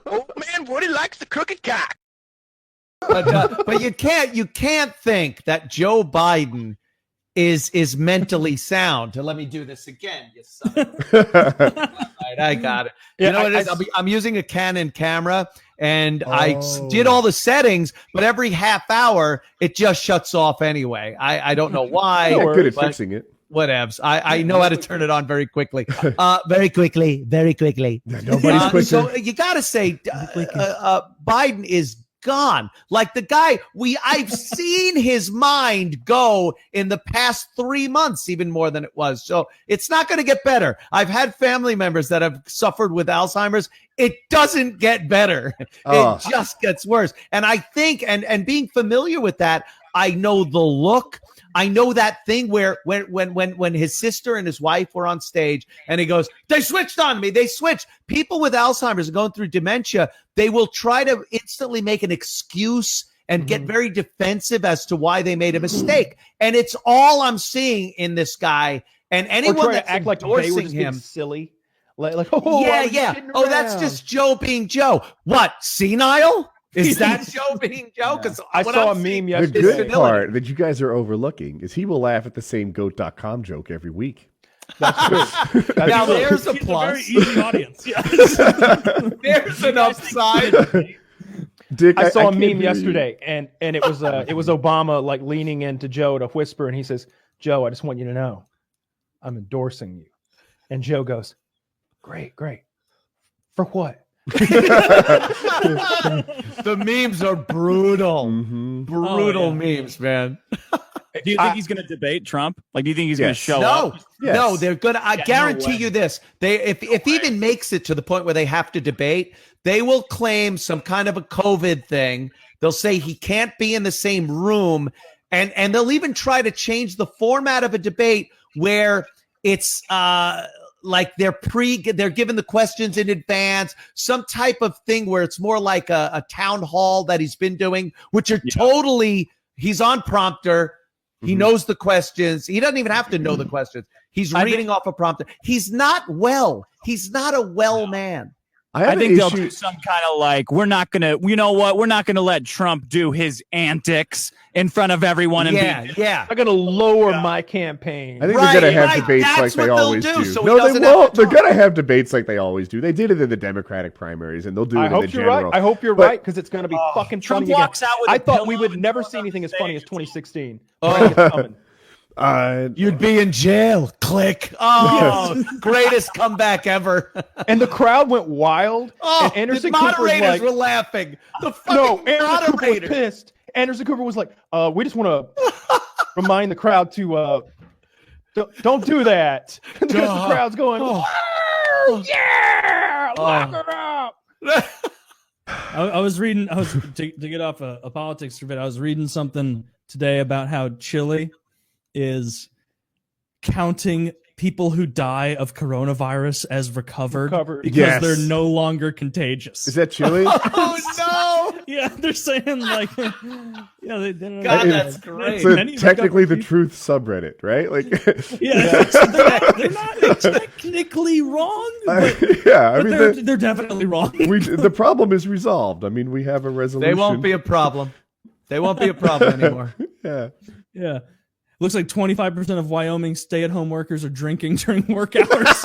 Old man Woody likes the crooked cock. But you can't think that Joe Biden is mentally sound. Let me do this again, you son of a- Right, I got it. You know what it is? I'm using a Canon camera, and I did all the settings, but every half hour it just shuts off anyway. I don't know why. You're good at fixing it. Whatevs. I know how to turn it on very quickly. Very quickly. Nobody's quicker. So you got to say, Biden is gone. Like the guy, I've seen his mind go in the past 3 months, even more than it was. So it's not going to get better. I've had family members that have suffered with Alzheimer's. It doesn't get better. It just gets worse. And I think, and being familiar with that, I know the look. I know that thing where when his sister and his wife were on stage and he goes, they switched on me. They switched. People with Alzheimer's and going through dementia, they will try to instantly make an excuse and get very defensive as to why they made a mistake. And it's all I'm seeing in this guy. And anyone that act like they were just being silly. Like, oh, that's just Joe being Joe. What, senile? Is that Joe being Joe? Because I saw a meme yesterday. The good part that you guys are overlooking is he will laugh at the same goat.com joke every week. That's true. Now there's a plus. Very easy audience. Yes. There's an upside. Dick, I saw a can't meme hear yesterday, and it was Obama like leaning into Joe to whisper, and he says, "Joe, I just want you to know, I'm endorsing you." And Joe goes, "Great. For what?" The memes are brutal. Brutal memes, man. Do you think he's going to debate Trump? Like, do you think he's going to show up? No, they're going to. I guarantee you this: if he even makes it to the point where they have to debate, they will claim some kind of a COVID thing. They'll say he can't be in the same room, and they'll even try to change the format of a debate where it's like they're given the questions in advance, some type of thing where it's more like a town hall that he's been doing, which are totally, he's on prompter. He knows the questions. He doesn't even have to know the questions. He's reading off a prompter. He's not well. He's not a well man. I think they'll do some kind of like, we're not going to, you know what? We're not going to let Trump do his antics in front of everyone. And I'm going to lower my campaign. I think they're going to have debates like they always do. No, they won't. They're going to have debates like they always do. They did it in the Democratic primaries, and they'll do it in the general. I hope you're right, because it's going to be fucking Trump funny walks out with I a thought we pillow would never see anything as funny as 2016. You'd be in jail. Click. Oh, greatest comeback ever. And the crowd went wild. Oh, and Anderson the moderators Cooper was like, were laughing. The fucking Anderson Cooper was moderators. pissed. Anderson Cooper was like, we just want to remind the crowd to don't do that. Because the crowd's going, yeah, lock her up. I was to get off a politics for a bit. I was reading something today about how Chile is counting people who die of coronavirus as recovered because they're no longer contagious. Is that Chile? Oh no! Yeah, they're saying like, they don't. God, that's great. So technically, the truth subreddit, right? Like, they're not technically wrong. But, they're definitely wrong. The problem is resolved. I mean, we have a resolution. They won't be a problem. They won't be a problem anymore. Yeah. Looks like 25% of Wyoming stay-at-home workers are drinking during work hours,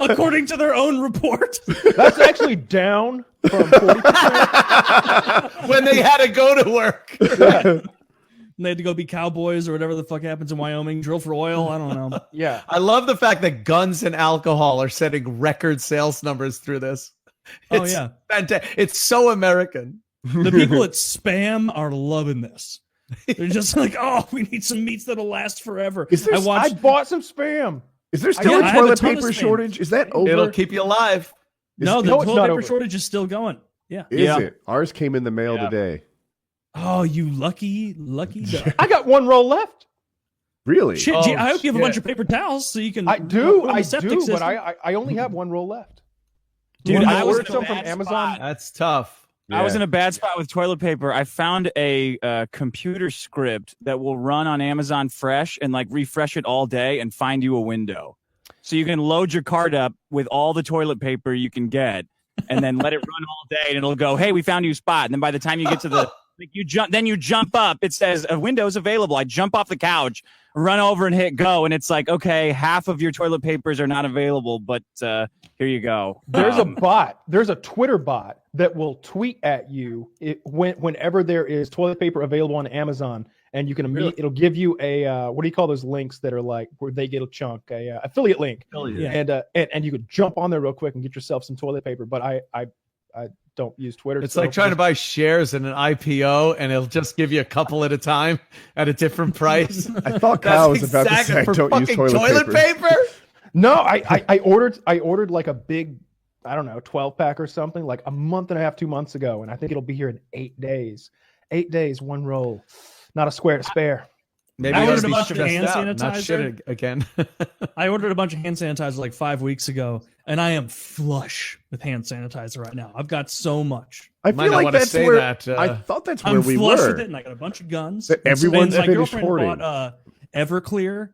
according to their own report. That's actually down from 40%. When they had to go to work. And they had to go be cowboys or whatever the fuck happens in Wyoming, drill for oil. I don't know. Yeah. I love the fact that guns and alcohol are setting record sales numbers through this. It's fantastic. It's so American. The people at Spam are loving this. They're just like, oh, we need some meats that'll last forever. I bought some Spam. Is there still a toilet paper shortage? Is that over? It'll keep you alive. No, the toilet paper shortage is still going. Yeah. Is it? Ours came in the mail today. Oh, you lucky dog. I got one roll left. Really? Shit, I hope you have a bunch of paper towels so you can. I do, but I only have one roll left. Dude, I ordered some from Amazon. That's tough. I was in a bad spot with toilet paper. I found a computer script that will run on Amazon Fresh and like refresh it all day and find you a window. So you can load your cart up with all the toilet paper you can get and then let it run all day, and it'll go, hey, we found you a spot. And then by the time you get to the you jump up, it says a window's available. I jump off the couch, run over and hit go, and it's like, okay, half of your toilet papers are not available, but here you go. There's a bot. There's a Twitter bot that will tweet at you whenever there is toilet paper available on Amazon, and you can it'll give you a what do you call those links that are like where they get a chunk, a affiliate link, and you could jump on there real quick and get yourself some toilet paper. But I don't use Twitter. It's like trying to buy shares in an IPO, and it'll just give you a couple at a time at a different price. I thought Kyle was about to say, "Don't use toilet paper." No, I ordered like a big, I don't know, 12-pack or something like a month and a half, 2 months ago, and I think it'll be here in 8 days. 8 days, one roll, not a square to spare. Maybe I ordered a bunch of hand sanitizer. Not shit again. I ordered a bunch of hand sanitizer like 5 weeks ago, and I am flush with hand sanitizer right now. I've got so much. I feel like that's where I thought that's where we flush were. With it, and I got a bunch of guns. Everyone's my finished girlfriend hoarding. bought Everclear.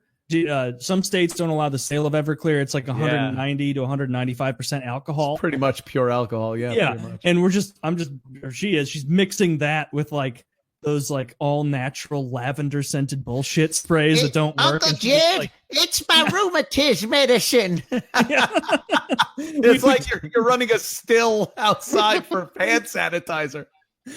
Some states don't allow the sale of Everclear. It's like 190 to 195% alcohol. It's pretty much pure alcohol. Yeah. And she's mixing that with like those like all natural lavender scented bullshit sprays that don't work. Uncle Jed, it's my rheumatism medicine. It's like you're running a still outside for hand sanitizer.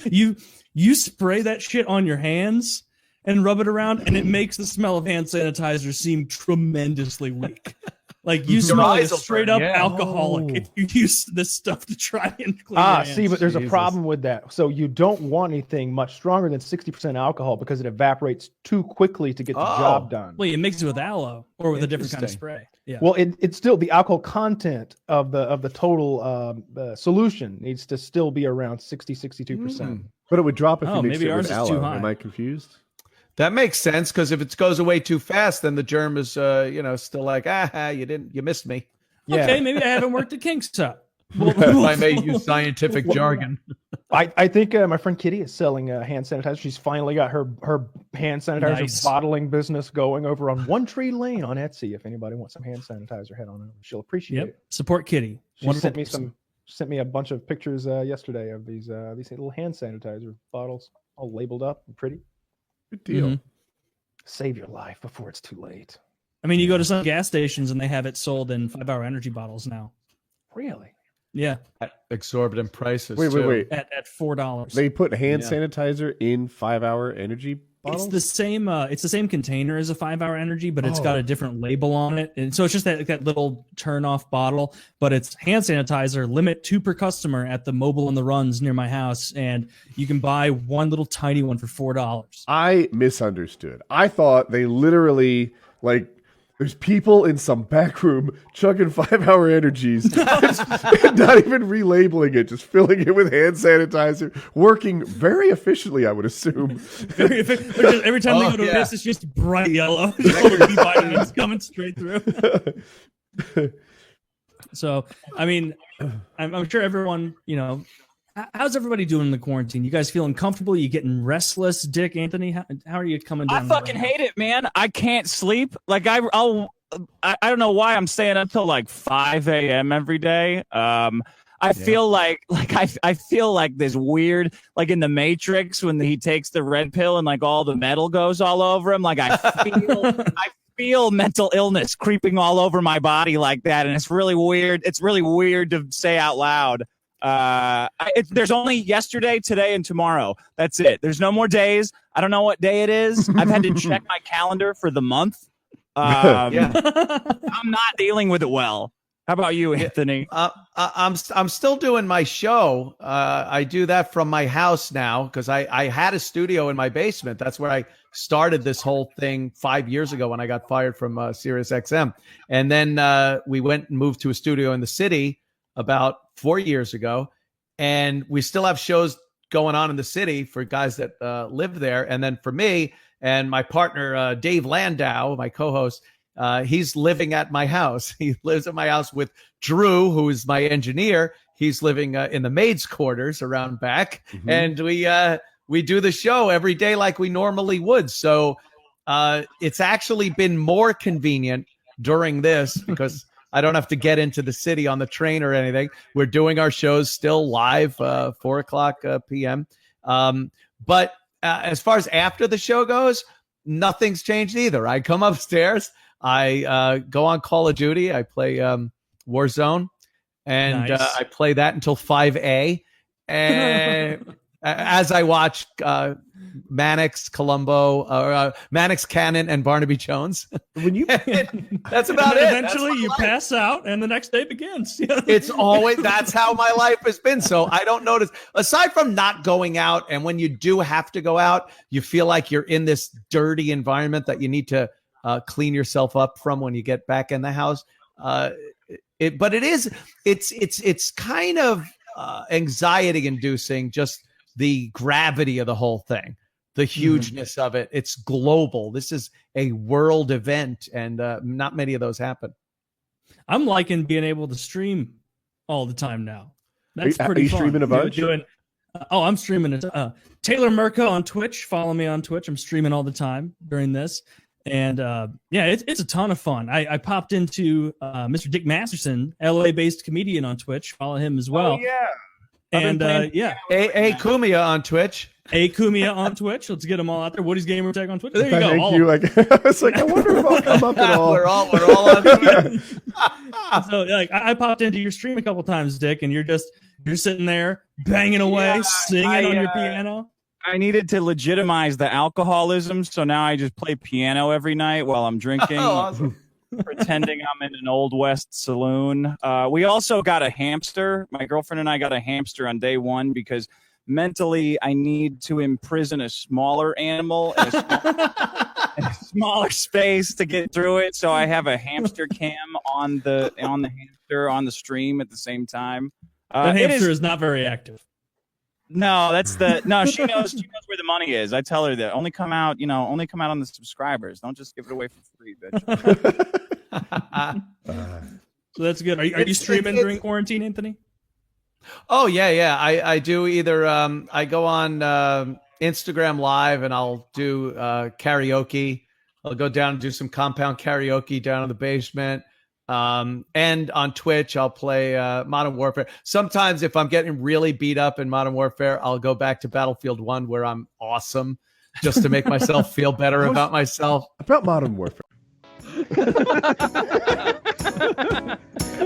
You spray that shit on your hands and rub it around, and it makes the smell of hand sanitizer seem tremendously weak. Like you smell like a straight up alcoholic if you use this stuff to try and clean your hands. See, but there's a problem with that. So you don't want anything much stronger than 60% alcohol because it evaporates too quickly to get the job done. Well, you mix it with aloe or with a different kind of spray. Yeah. Well, it's still the alcohol content of the total solution needs to still be around 62%. But it would drop if you mix maybe it ours with is aloe. too high. Am I confused? That makes sense because if it goes away too fast, then the germ is, still like, you missed me. Yeah. Okay, maybe I haven't worked at Kingstop. If I may use scientific jargon. I think my friend Kitty is selling hand sanitizer. She's finally got her hand sanitizer bottling business going over on One Tree Lane on Etsy. If anybody wants some hand sanitizer, head on over. She'll appreciate it. Support Kitty. She sent me a bunch of pictures yesterday of these little hand sanitizer bottles, all labeled up and pretty. Good deal. Mm-hmm. Save your life before it's too late. I mean, you go to some gas stations and they have it sold in 5-hour energy bottles now. Really? Yeah. At exorbitant prices. Wait. At $4. They put hand sanitizer in 5-hour energy bottles? It's the same container as a 5-hour energy, but it's got a different label on it. And so it's just that little turn off bottle, but it's hand sanitizer, limit 2 per customer at the Mobile on the Runs near my house. And you can buy one little tiny one for $4. I misunderstood. I thought they literally there's people in some back room chugging 5-hour energies, and not even relabeling it, just filling it with hand sanitizer, working very efficiently, I would assume. Very efficient. Every time they go to this, it's just bright yellow. It's coming straight through. So, I mean, I'm sure everyone, how's everybody doing in the quarantine? You guys feeling comfortable? You getting restless? Dick, Anthony, how are you coming down? I fucking hate it, man. I can't sleep. Like I don't know why I'm staying up till like 5 a.m. every day. I feel like I feel like this weird, like in the Matrix when he takes the red pill and like all the metal goes all over him. Like I feel mental illness creeping all over my body like that, and it's really weird. It's really weird to say out loud. There's only yesterday, today, and tomorrow. That's it. There's no more days. I don't know what day it is. I've had to check my calendar for the month. I'm not dealing with it well. How about you, Anthony? I'm still doing my show. I do that from my house now because I had a studio in my basement. That's where I started this whole thing 5 years ago when I got fired from SiriusXM. And then we went and moved to a studio in the city about 4 years ago, and we still have shows going on in the city for guys that live there. And then for me and my partner, Dave Landau, my co-host, he's living at my house. He lives at my house with Drew, who is my engineer. He's living in the maid's quarters around back. Mm-hmm. And we do the show every day like we normally would. So it's actually been more convenient during this because I don't have to get into the city on the train or anything. We're doing our shows still live, 4:00 p.m. But as far as after the show goes, nothing's changed either. I come upstairs, I go on Call of Duty, I play Warzone, and Nice. I play that until 5 and as I watch Mannix, Columbo, Mannix, Cannon, and Barnaby Jones. When you That's about it. Eventually, That's you my life. pass out, and the next day begins. It's always, that's how my life has been. So I don't notice, aside from not going out, and when you do have to go out, you feel like you're in this dirty environment that you need to clean yourself up from when you get back in the house. But it's kind of anxiety inducing, just the gravity of the whole thing, the hugeness of it. It's global. This is a world event, and not many of those happen. I'm liking being able to stream all the time now. That's Are pretty you fun. streaming a bunch? I'm streaming it. Taylor Murka on Twitch. Follow me on Twitch. I'm streaming all the time during this. And it's a ton of fun. I popped into Mr. Dick Masterson, LA-based comedian on Twitch. Follow him as well. Oh, yeah. And A Cumia on Twitch. A Cumia on Twitch. Let's get them all out there. Woody's Gamertag on Twitch. There you go. Thank all you. of them. Like, I was like, I wonder if I'll come up at all. We're all on Twitter. So like I popped into your stream a couple times, Dick, and you're sitting there banging away, singing on your piano. I needed to legitimize the alcoholism, so now I just play piano every night while I'm drinking, Awesome. pretending I'm in an Old West saloon. We also got a hamster. My girlfriend and I got a hamster on day one because mentally I need to imprison a smaller animal in a smaller space to get through it. So I have a hamster cam on the hamster on the stream at the same time. That It hamster is not very active. No, she knows where the money is. I tell her that only come out on the subscribers. Don't just give it away for free, bitch. So that's good. Are you streaming during quarantine, Anthony? Oh yeah. I do either. I go on Instagram Live and I'll do karaoke. I'll go down and do some compound karaoke down in the basement. And on Twitch, I'll play Modern Warfare. Sometimes if I'm getting really beat up in Modern Warfare, I'll go back to Battlefield 1 where I'm awesome, just to make myself feel better about myself. About Modern Warfare.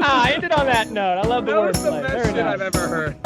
I ended on that note. I love the That was the wordplay. best Very shit nice. I've ever heard.